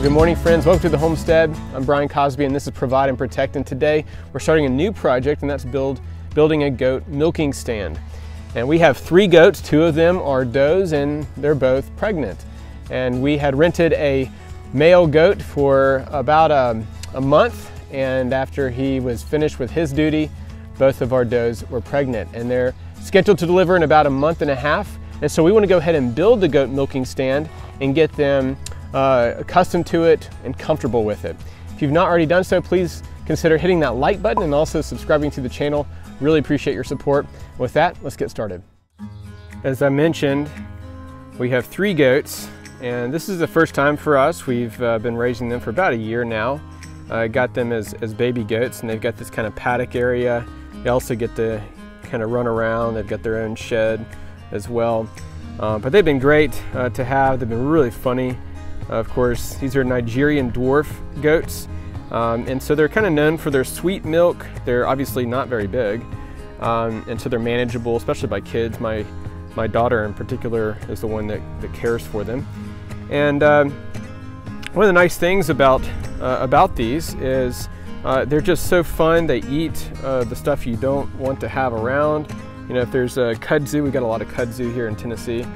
Well, good morning, friends. Welcome to the homestead. I'm Brian Cosby, and this is Provide and Protect. And today we're starting a new project, and that's building a goat milking stand. And we have 3 goats. 2 of them are does, and they're both pregnant. And we had rented a male goat for about a month, and after he was finished with his duty, both of our does were pregnant, and they're scheduled to deliver in about a month and a half. And so we want to go ahead and build the goat milking stand and get them accustomed to it and comfortable with it. If you've not already done so, please consider hitting that like button and also subscribing to the channel. Really appreciate your support. With that, let's get started. As I mentioned, we have 3 goats, and this is the first time for us. We've been raising them for about a year now. Got them as baby goats, and they've got this kind of paddock area. They also get to kind of run around. They've got their own shed as well. But they've been great to have. They've been really funny. Of course, these are Nigerian dwarf goats, and so they're kind of known for their sweet milk. They're obviously not very big, and so they're manageable, especially by kids. My daughter in particular is the one that cares for them. And one of the nice things about these is they're just so fun. They eat the stuff you don't want to have around. You know, if there's a kudzu, we got a lot of kudzu here in Tennessee.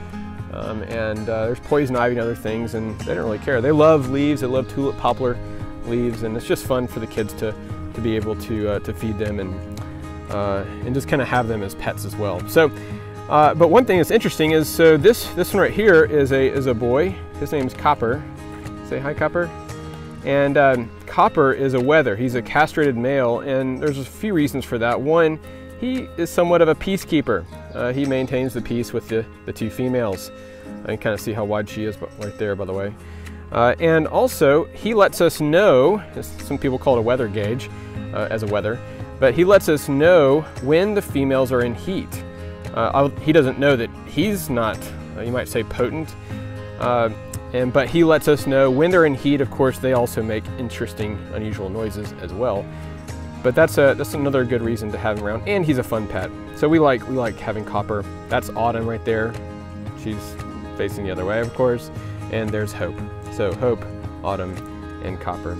And there's poison ivy and other things, and they don't really care. They love leaves, they love tulip poplar leaves, and it's just fun for the kids to be able to feed them and just kind of have them as pets as well. So, but one thing that's interesting is, so this one right here is a boy. His name's Copper. Say hi, Copper. And Copper is a wether. He's a castrated male, and there's a few reasons for that. One, he is somewhat of a peacekeeper. He maintains the peace with the 2 females. I can kind of see how wide she is right there, by the way. And also, he lets us know, some people call it a weather gauge as a weather, but he lets us know when the females are in heat. He doesn't know that he's not, you might say, potent, but he lets us know when they're in heat. Of course, they also make interesting, unusual noises as well. But that's another good reason to have him around, and he's a fun pet. So we like having Copper. That's Autumn right there. She's facing the other way, of course, and there's Hope. So Hope, Autumn, and Copper.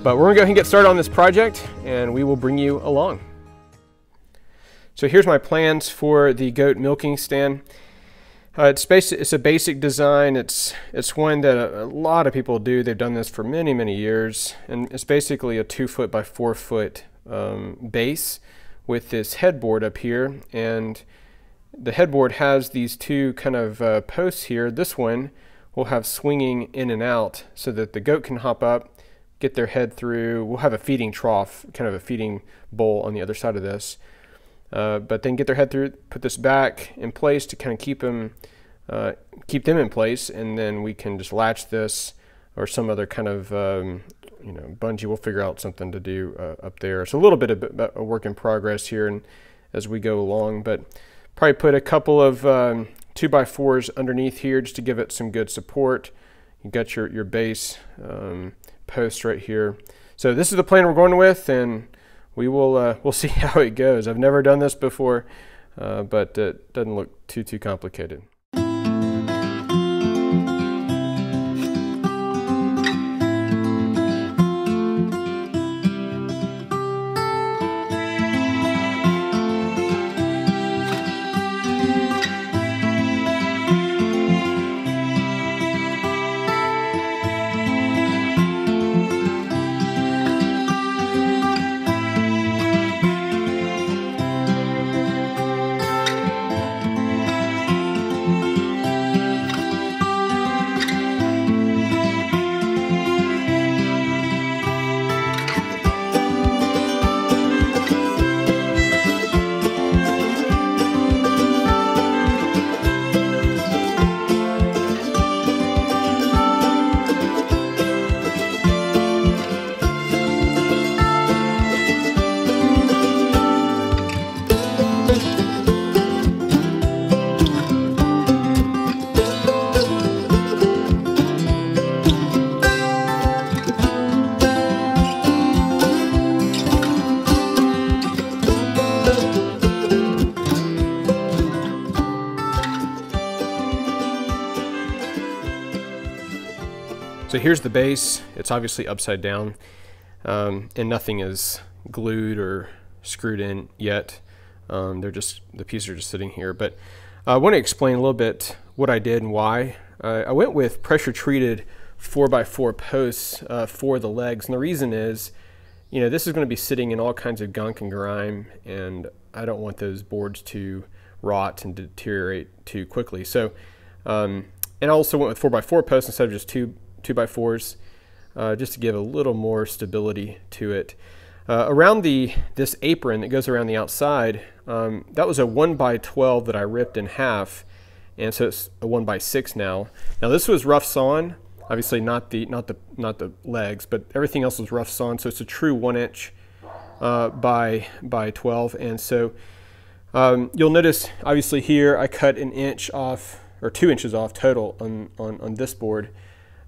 But we're gonna go ahead and get started on this project, and we will bring you along. So here's my plans for the goat milking stand. It's a basic design. It's one that a lot of people do. They've done this for many, many years, and it's basically a 2-foot by 4-foot base with this headboard up here, and the headboard has these 2 kind of posts here. This one will have swinging in and out so that the goat can hop up, get their head through. We'll have a feeding trough, kind of a feeding bowl on the other side of this, but then get their head through, put this back in place to kind of keep them in place, and then we can just latch this or some other kind of bungee. We'll figure out something to do up there. So a little bit of a work in progress here and as we go along, but probably put a couple of 2x4s underneath here just to give it some good support. You got your base post right here. So this is the plan we're going with, and we'll see how it goes. I've never done this before, but it doesn't look too complicated. So here's the base. It's obviously upside down, and nothing is glued or screwed in yet. The pieces are just sitting here. But I want to explain a little bit what I did and why. I went with pressure treated 4x4 posts for the legs, and the reason is, this is going to be sitting in all kinds of gunk and grime, and I don't want those boards to rot and deteriorate too quickly. So, and I also went with 4x4 posts instead of just 2x4s, just to give a little more stability to it. Around this apron that goes around the outside, that was a 1x12 that I ripped in half, and so it's a 1x6 now. Now this was rough sawn, obviously not the legs, but everything else was rough sawn, so it's a true 1 inch by 12. And so you'll notice obviously here I cut 1 inch off, or 2 inches off total on this board,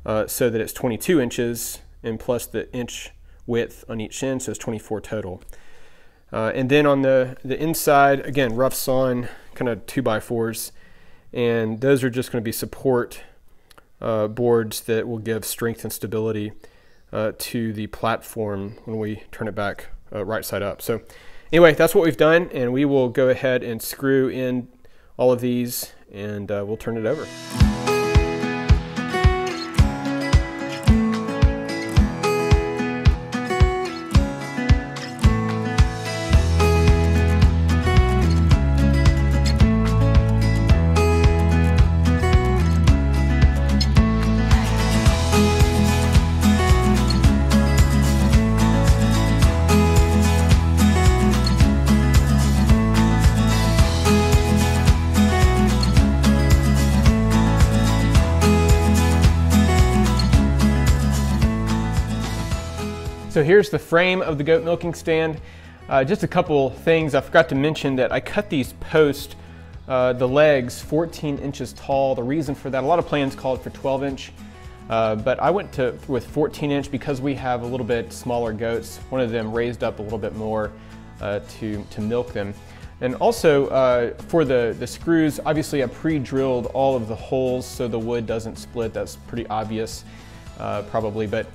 so that it's 22 inches, and plus the inch width on each end, so it's 24 total. And then on the inside, again, rough sawn, kind of 2x4s, and those are just going to be support boards that will give strength and stability to the platform when we turn it back right side up. So anyway, that's what we've done, and we will go ahead and screw in all of these, and we'll turn it over. So here's the frame of the goat milking stand. Just a couple things. I forgot to mention that I cut these posts, the legs, 14 inches tall. The reason for that, a lot of plans called for 12 inch, but I went with 14 inch because we have a little bit smaller goats. One of them raised up a little bit more to milk them. And also for the screws, obviously I pre-drilled all of the holes so the wood doesn't split. That's pretty obvious probably, but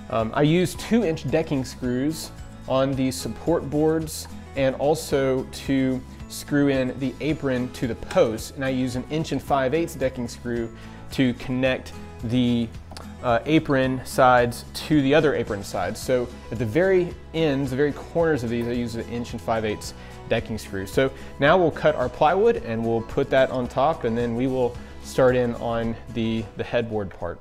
I used 2-inch decking screws on these support boards, and also to screw in the apron to the post, and I use an 1 5/8" decking screw to connect the apron sides to the other apron sides. So at the very ends, the very corners of these, I use an 1 5/8" decking screw. So now we'll cut our plywood and we'll put that on top, and then we will start in on the headboard part.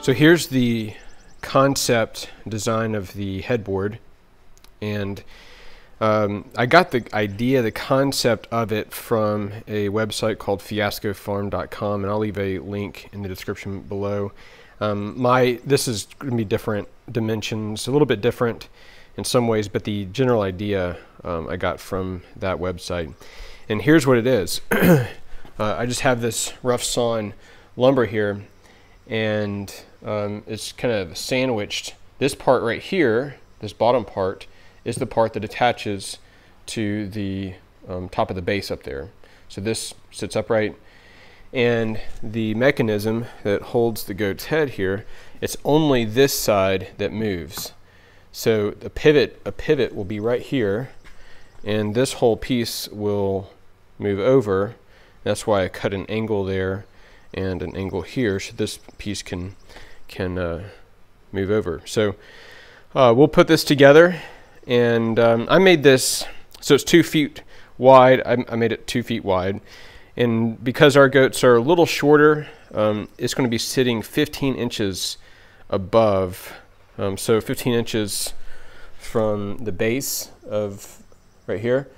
So here's the concept design of the headboard, and I got the idea, the concept of it from a website called fiascofarm.com, and I'll leave a link in the description below. This is going to be different dimensions, a little bit different in some ways, but the general idea I got from that website. And here's what it is. I just have this rough sawn lumber here, and it's kind of sandwiched. This part right here, this bottom part, is the part that attaches to the top of the base up there. So this sits upright, and the mechanism that holds the goat's head here, it's only this side that moves. So a pivot will be right here, and this whole piece will move over. That's why I cut an angle there and an angle here, so this piece can move over. So we'll put this together, and I made this so it's 2 feet wide. I made it 2 feet wide, and because our goats are a little shorter, it's going to be sitting 15 inches above So 15 inches from the base of right here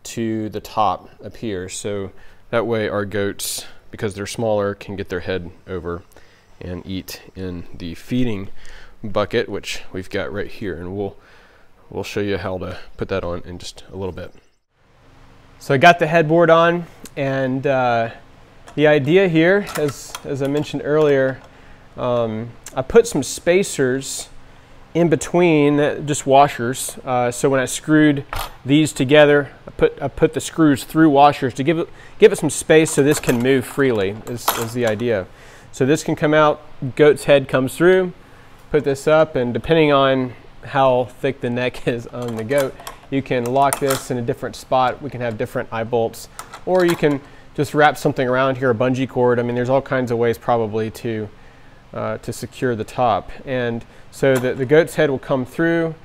to the top up here. So that way our goats, because they're smaller, can get their head over and eat in the feeding bucket, which we've got right here. And we'll show you how to put that on in just a little bit. So I got the headboard on, and the idea here, as I mentioned earlier, I put some spacers in between, just washers. So when I screwed these together, I put the screws through washers to give it some space so this can move freely, is the idea. So this can come out, goat's head comes through, put this up, and depending on how thick the neck is on the goat, you can lock this in a different spot. We can have different eye bolts, or you can just wrap something around here, a bungee cord. I mean, there's all kinds of ways probably to secure the top. And so the goat's head will come through,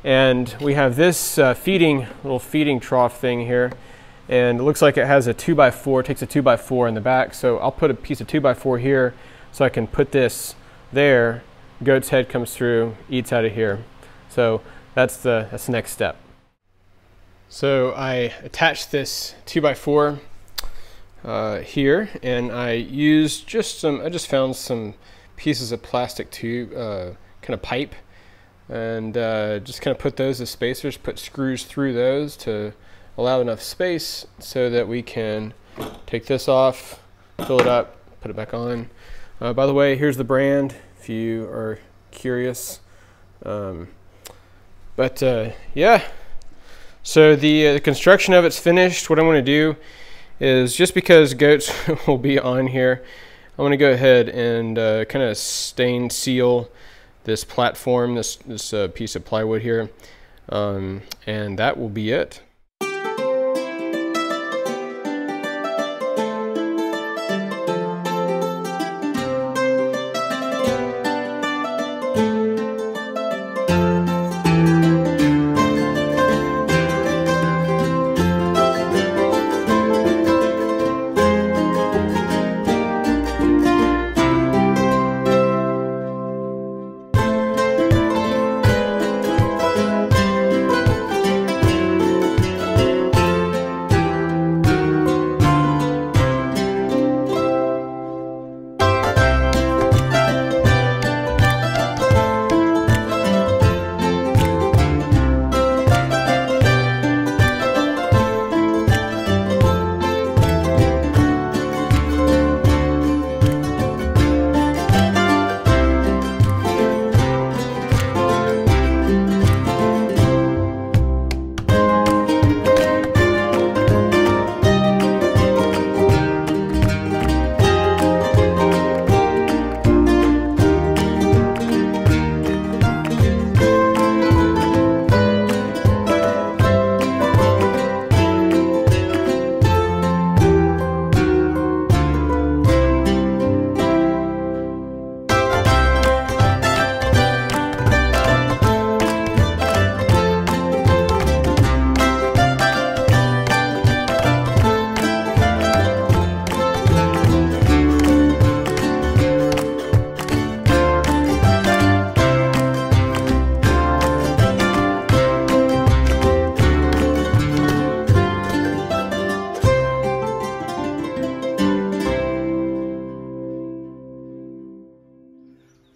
and we have this little feeding trough thing here, and it looks like it has a 2x4, it takes a 2x4 in the back. So I'll put a piece of 2x4 here so I can put this there. Goat's head comes through, eats out of here. So that's the next step. So I attached this 2x4 here, and I just found some pieces of plastic tube, kind of pipe, and just kind of put those as spacers, put screws through those to allow enough space so that we can take this off, fill it up, put it back on. By the way, here's the brand if you are curious. Yeah, so the construction of it's finished. What I want to do is, just because goats will be on here, I want to go ahead and kind of stain seal this platform, this piece of plywood here, and that will be it.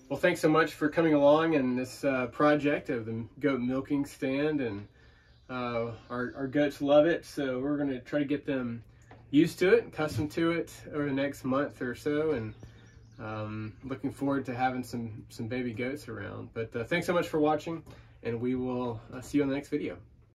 Well, thanks so much for coming along in this project of the goat milking stand, and our goats love it, so we're going to try to get them used to it, accustomed to it over the next month or so, and looking forward to having some baby goats around. But thanks so much for watching, and we will see you on the next video.